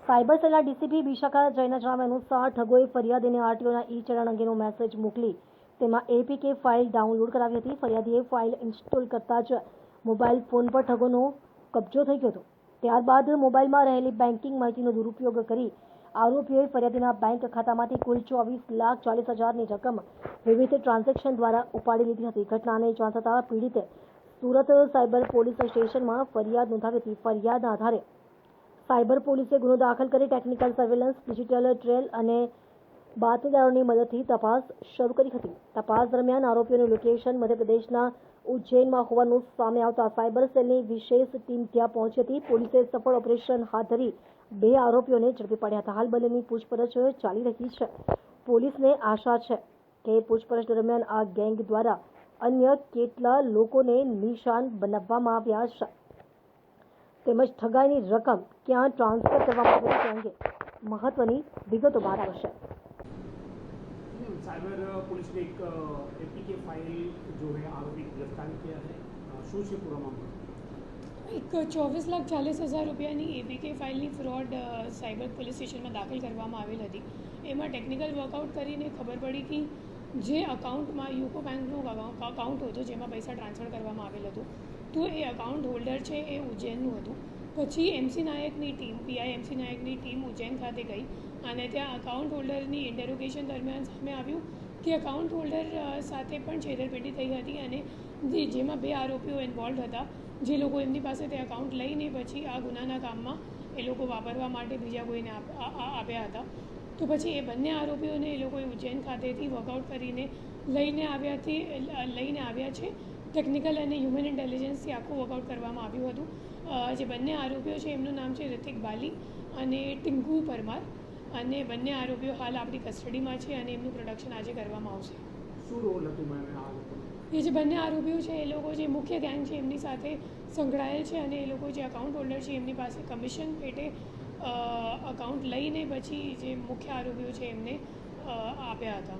Cyber સેલના DCP વિશાખા જૈનના જણાવ્યા અનુસાર ઠગોએ ફરિયાદીને આરટીઓના ઈ ચલણ અંગેનો મેસેજ મોકલી તેમાં એપીકે ફાઇલ ડાઉનલોડ કરાવી હતી। ફરિયાદીએ ફાઇલ ઇન્સ્ટોલ કરતા જ મોબાઈલ ફોન પર ઠગોનો કબજો થઈ ગયો હતો। ત્યારબાદ મોબાઈલમાં રહેલી બેન્કિંગ માહિતીનો દુરુપયોગ કરી આરોપીઓએ ફરિયાદીના બેંક ખાતામાંથી કુલ 24,40,000ની રકમ વિવિધ ટ્રાન્ઝેક્શન દ્વારા ઉપાડી લીધી હતી। ઘટનાને જાણ થતાં પીડિતે સુરત સાયબર પોલીસ સ્ટેશનમાં ફરિયાદ નોંધાવી હતી। ફરિયાદના આધારે સાયબર પોલીસે ગુનો દાખલ કરી ટેકનિકલ સર્વેલન્સ, ડિજિટલ ટ્રેલ અને બાતમીદારોની મદદથી તપાસ શરૂ કરી હતી। તપાસ દરમિયાન આરોપીઓનું લોકેશન મધ્યપ્રદેશના ઉજ્જૈનમાં હોવાનું સામે આવતા સાયબર સેલની વિશેષ ટીમ ત્યાં પહોંચી હતી। પોલીસે સફળ ઓપરેશન હાથ ધરી 2 આરોપીઓને ઝડપી પાડ્યા હતા। હાલ બંનેની પૂછપરછ ચાલી રહી છે। પોલીસને આશા છે કે પૂછપરછ દરમિયાન આ ગેંગ દ્વારા અન્ય કેટલા લોકોને નિશાન બનાવવામાં આવ્યા છે તેમજ ઠગાઈની રકમ ક્યાં ટ્રાન્સફર કરવામાં આવી તે અંગે મહત્વની વિગતો બહાર આવશે। साइबर पुलिस ने एक एपीके फाइल जो है आरोपी गिरफ्तार किया है। શું છે પૂરા મામલો? એક 24,40,000 રૂપિયાની એપીકે ફાઇલની ફ્રોડ સાયબર પોલીસ સ્ટેશનમાં દાખલ કરવામાં આવેલ હતી। એમાં ટેકનિકલ વર્કઆઉટ કરીને ખબર પડી કે જે અકાઉન્ટમાં યુકો બેંકનું અકાઉન્ટ હતું જેમાં પૈસા ટ્રાન્સફર કરવામાં આવેલ હતું તો એ અકાઉન્ટ હોલ્ડર છે એ ઉજ્જૈનનું હતું। પછી એમસી નાયકની ટીમ પીઆઈ એમસી નાયકની ટીમ ઉજ્જૈન ખાતે ગઈ અને ત્યાં અકાઉન્ટ હોલ્ડરની ઇન્ટેરોગેશન દરમિયાન સામે આવ્યું કે અકાઉન્ટ હોલ્ડર સાથે પણ છેતરપિંડી થઈ હતી અને જેમાં 2 આરોપીઓ ઇન્વોલ્વ હતા જે લોકો એમની પાસે તે અકાઉન્ટ લઈને પછી આ ગુનાના કામમાં એ લોકો વાપરવા માટે બીજા કોઈને આપ્યા હતા। તો પછી એ બંને આરોપીઓને એ લોકોએ ઉજ્જૈન ખાતેથી વર્કઆઉટ કરીને લઈને આવ્યા છે। ટેકનિકલ અને હ્યુમન ઇન્ટેલિજન્સથી આખું વર્કઆઉટ કરવામાં આવ્યું હતું। જે બંને આરોપીઓ છે એમનું નામ છે રિતિક બાલી અને ટિંકુ પરમાર અને બંને આરોપીઓ હાલ આપણી કસ્ટડીમાં છે અને એમનું પ્રોડક્શન આજે કરવામાં આવશે। શું રોલ હતું મેમ આ લોકોનો? એ જે બંને આરોપીઓ છે એ લોકો જે મુખ્ય ગેંગ છે એમની સાથે સંકળાયેલ છે અને એ લોકો જે અકાઉન્ટ હોલ્ડર છે એમની પાસે કમિશન પેટે અકાઉન્ટ લઈને પછી જે મુખ્ય આરોપીઓ છે એમને આપ્યા હતા।